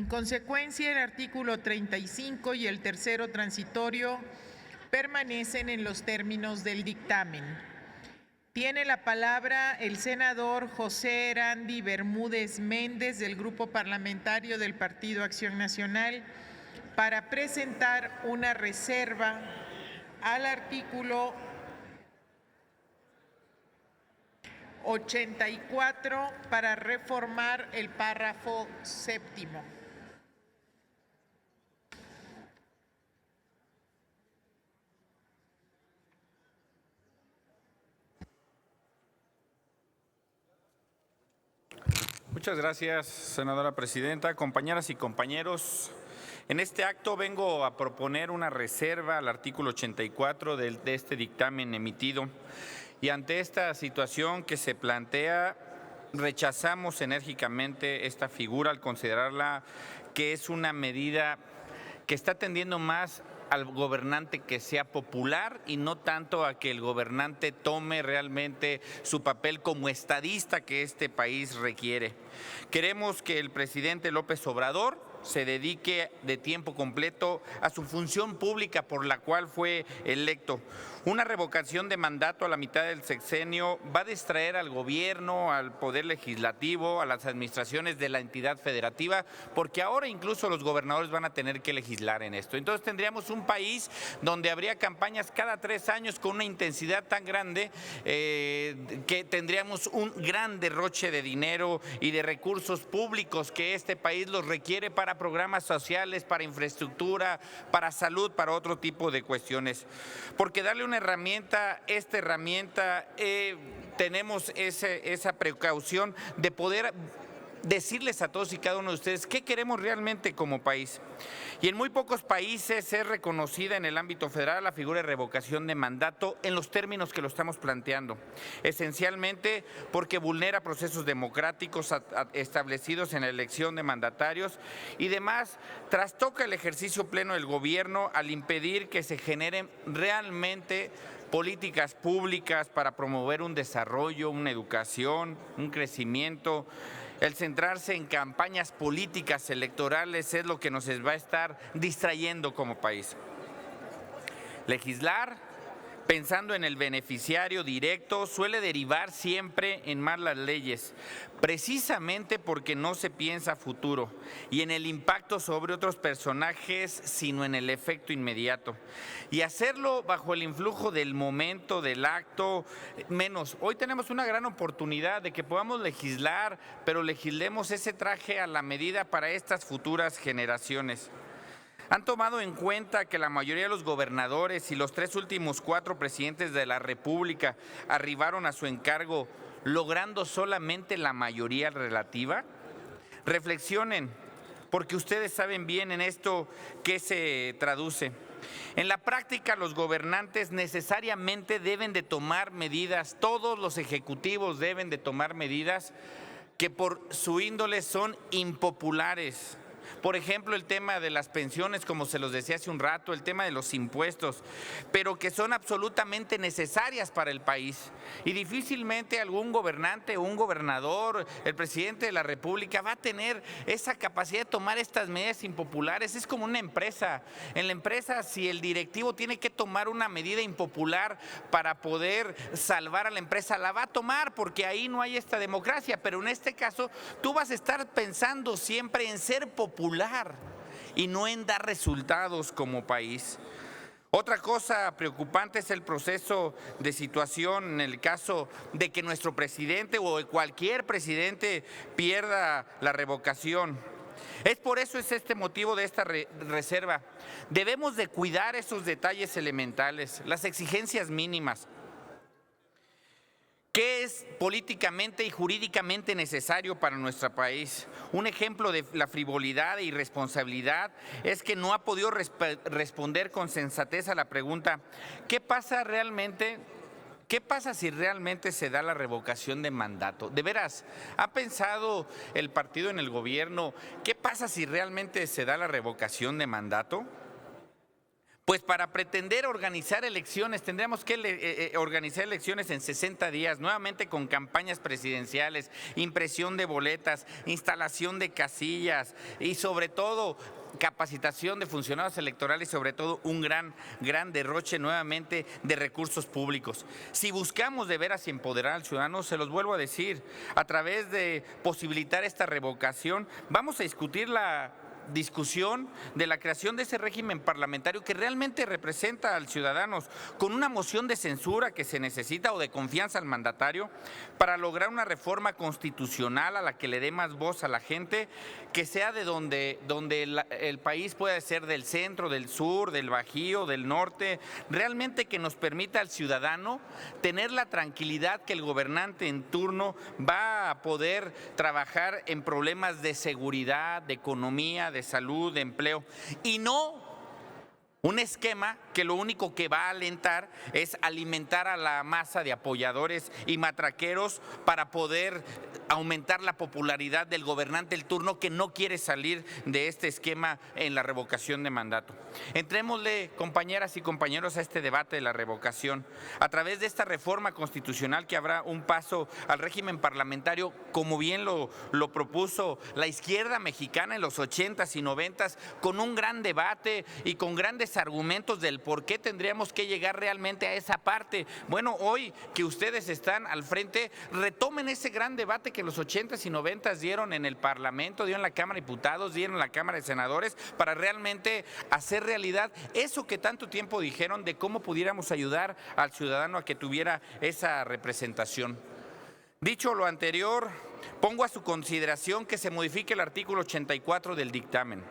consecuencia, el artículo 35 y el tercero transitorio permanecen en los términos del dictamen. Tiene la palabra el senador José Erandy Bermúdez Méndez, del Grupo Parlamentario del Partido Acción Nacional, para presentar una reserva al artículo 84 para reformar el párrafo séptimo. Muchas gracias, senadora presidenta. Compañeras y compañeros, en este acto vengo a proponer una reserva al artículo 84 de este dictamen emitido. Y ante esta situación que se plantea, rechazamos enérgicamente esta figura al considerarla que es una medida que está tendiendo más al gobernante que sea popular y no tanto a que el gobernante tome realmente su papel como estadista que este país requiere. Queremos que el presidente López Obrador se dedique de tiempo completo a su función pública por la cual fue electo. Una revocación de mandato a la mitad del sexenio va a distraer al gobierno, al poder legislativo, a las administraciones de la entidad federativa, porque ahora incluso los gobernadores van a tener que legislar en esto. Entonces tendríamos un país donde habría campañas cada 3 años con una intensidad tan grande que tendríamos un gran derroche de dinero y de recursos públicos que este país los requiere para programas sociales, para infraestructura, para salud, para otro tipo de cuestiones. Porque darle una herramienta, tenemos esa precaución de poder decirles a todos y cada uno de ustedes qué queremos realmente como país. Y en muy pocos países es reconocida en el ámbito federal la figura de revocación de mandato en los términos que lo estamos planteando, esencialmente porque vulnera procesos democráticos establecidos en la elección de mandatarios y demás, trastoca el ejercicio pleno del gobierno al impedir que se generen realmente políticas públicas para promover un desarrollo, una educación, un crecimiento. El centrarse en campañas políticas electorales es lo que nos va a estar distrayendo como país. Legislar pensando en el beneficiario directo suele derivar siempre en malas leyes, precisamente porque no se piensa a futuro y en el impacto sobre otros personajes, sino en el efecto inmediato. Y hacerlo bajo el influjo del momento, del acto, menos. Hoy tenemos una gran oportunidad de que podamos legislar, pero legislemos ese traje a la medida para estas futuras generaciones. Han tomado en cuenta que la mayoría de los gobernadores y los 3 últimos 4 presidentes de la República arribaron a su encargo logrando solamente la mayoría relativa. Reflexionen, porque ustedes saben bien en esto qué se traduce. En la práctica, los gobernantes necesariamente deben de tomar medidas, todos los ejecutivos deben de tomar medidas que por su índole son impopulares. Por ejemplo, el tema de las pensiones, como se los decía hace un rato, el tema de los impuestos, pero que son absolutamente necesarias para el país. Y difícilmente algún gobernante o un gobernador, el presidente de la República, va a tener esa capacidad de tomar estas medidas impopulares. Es como una empresa. En la empresa, si el directivo tiene que tomar una medida impopular para poder salvar a la empresa, la va a tomar porque ahí no hay esta democracia. Pero en este caso, tú vas a estar pensando siempre en ser popular y no en dar resultados como país. Otra cosa preocupante es el proceso de situación en el caso de que nuestro presidente o cualquier presidente pierda la revocación. Es por eso es este motivo de esta reserva. Debemos de cuidar esos detalles elementales, las exigencias mínimas. ¿Qué es políticamente y jurídicamente necesario para nuestro país? Un ejemplo de la frivolidad e irresponsabilidad es que no ha podido responder con sensatez a la pregunta, ¿qué pasa realmente? ¿Qué pasa si realmente se da la revocación de mandato? ¿De veras ha pensado el partido en el gobierno qué pasa si realmente se da la revocación de mandato? Pues para pretender organizar elecciones, tendríamos que organizar elecciones en 60 días, nuevamente con campañas presidenciales, impresión de boletas, instalación de casillas y sobre todo capacitación de funcionarios electorales y sobre todo un gran derroche nuevamente de recursos públicos. Si buscamos de veras empoderar al ciudadano, se los vuelvo a decir, a través de posibilitar esta revocación, vamos a discutir la discusión de la creación de ese régimen parlamentario que realmente representa al ciudadano, con una moción de censura que se necesita o de confianza al mandatario para lograr una reforma constitucional a la que le dé más voz a la gente, que sea de donde el país pueda ser del centro, del sur, del Bajío, del norte, realmente que nos permita al ciudadano tener la tranquilidad que el gobernante en turno va a poder trabajar en problemas de seguridad, de economía, de salud, de empleo, y no un esquema que lo único que va a alentar es alimentar a la masa de apoyadores y matraqueros para poder aumentar la popularidad del gobernante del turno que no quiere salir de este esquema en la revocación de mandato. Entrémosle, compañeras y compañeros, a este debate de la revocación. A través de esta reforma constitucional que habrá un paso al régimen parlamentario, como bien lo propuso la izquierda mexicana en los 80s y 90s, con un gran debate y con grandes argumentos del por qué tendríamos que llegar realmente a esa parte. Bueno, hoy que ustedes están al frente, retomen ese gran debate que en los 80s y 90s dieron en el Parlamento, dieron en la Cámara de Diputados, dieron en la Cámara de Senadores, para realmente hacer realidad eso que tanto tiempo dijeron de cómo pudiéramos ayudar al ciudadano a que tuviera esa representación. Dicho lo anterior, pongo a su consideración que se modifique el artículo 84 del dictamen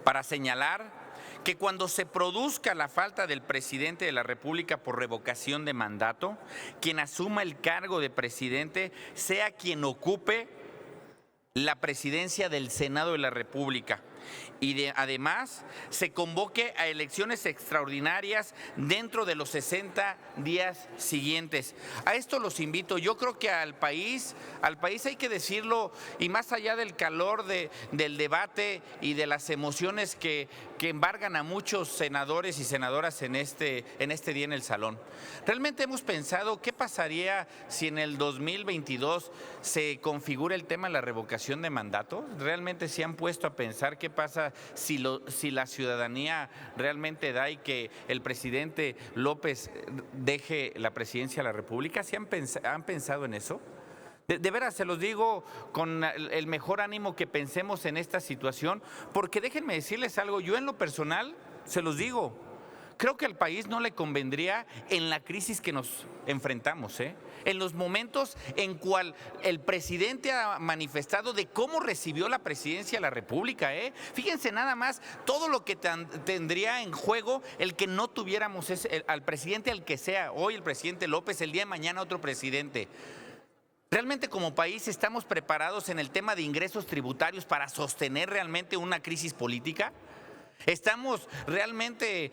para señalar que cuando se produzca la falta del presidente de la República por revocación de mandato, quien asuma el cargo de presidente sea quien ocupe la presidencia del Senado de la República. Y además se convoque a elecciones extraordinarias dentro de los 60 días siguientes. A esto los invito. Yo creo que al país hay que decirlo, y más allá del calor del debate y de las emociones que embargan a muchos senadores y senadoras en este día en el salón. Realmente hemos pensado qué pasaría si en el 2022 se configura el tema de la revocación de mandato. Realmente se han puesto a pensar qué pasa si la ciudadanía realmente da y que el presidente López deje la presidencia de la República. ¿Sí han pensado en eso? De veras, se los digo con el mejor ánimo que pensemos en esta situación, porque déjenme decirles algo, yo en lo personal se los digo, creo que al país no le convendría en la crisis que nos enfrentamos, en los momentos en cual el presidente ha manifestado de cómo recibió la presidencia de la República. Fíjense nada más todo lo que tendría en juego el que no tuviéramos al presidente, al que sea, hoy el presidente López, el día de mañana otro presidente. ¿Realmente como país estamos preparados en el tema de ingresos tributarios para sostener realmente una crisis política? ¿Estamos realmente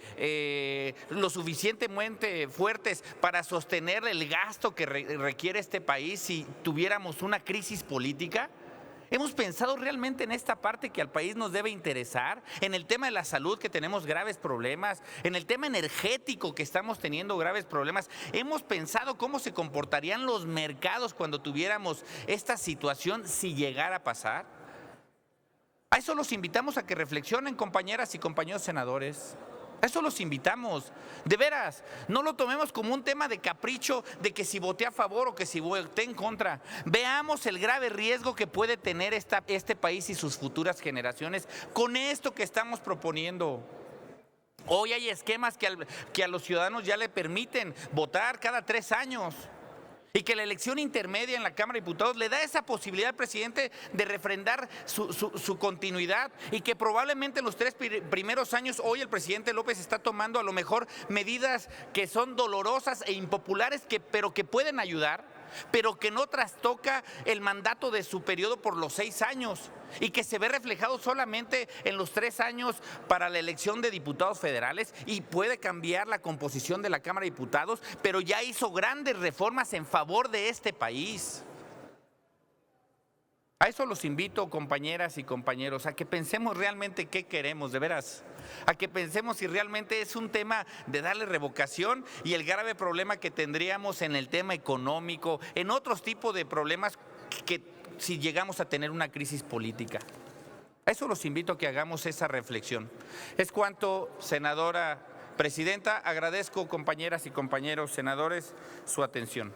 lo suficientemente fuertes para sostener el gasto que requiere este país si tuviéramos una crisis política? ¿Hemos pensado realmente en esta parte que al país nos debe interesar? En el tema de la salud, que tenemos graves problemas, en el tema energético, que estamos teniendo graves problemas. ¿Hemos pensado cómo se comportarían los mercados cuando tuviéramos esta situación si llegara a pasar? A eso los invitamos a que reflexionen, compañeras y compañeros senadores. A eso los invitamos. De veras, no lo tomemos como un tema de capricho de que si voté a favor o que si voté en contra. Veamos el grave riesgo que puede tener este país y sus futuras generaciones con esto que estamos proponiendo. Hoy hay esquemas que a los ciudadanos ya le permiten votar cada 3 años. Y que la elección intermedia en la Cámara de Diputados le da esa posibilidad al presidente de refrendar su continuidad, y que probablemente en los 3 primeros años hoy el presidente López está tomando a lo mejor medidas que son dolorosas e impopulares, pero que pueden ayudar, pero que no trastoca el mandato de su periodo por los 6 años y que se ve reflejado solamente en los 3 años para la elección de diputados federales, y puede cambiar la composición de la Cámara de Diputados, pero ya hizo grandes reformas en favor de este país. A eso los invito, compañeras y compañeros, a que pensemos realmente qué queremos, de veras, a que pensemos si realmente es un tema de darle revocación y el grave problema que tendríamos en el tema económico, en otros tipos de problemas que si llegamos a tener una crisis política. A eso los invito a que hagamos esa reflexión. Es cuanto, senadora presidenta. Agradezco, compañeras y compañeros senadores, su atención.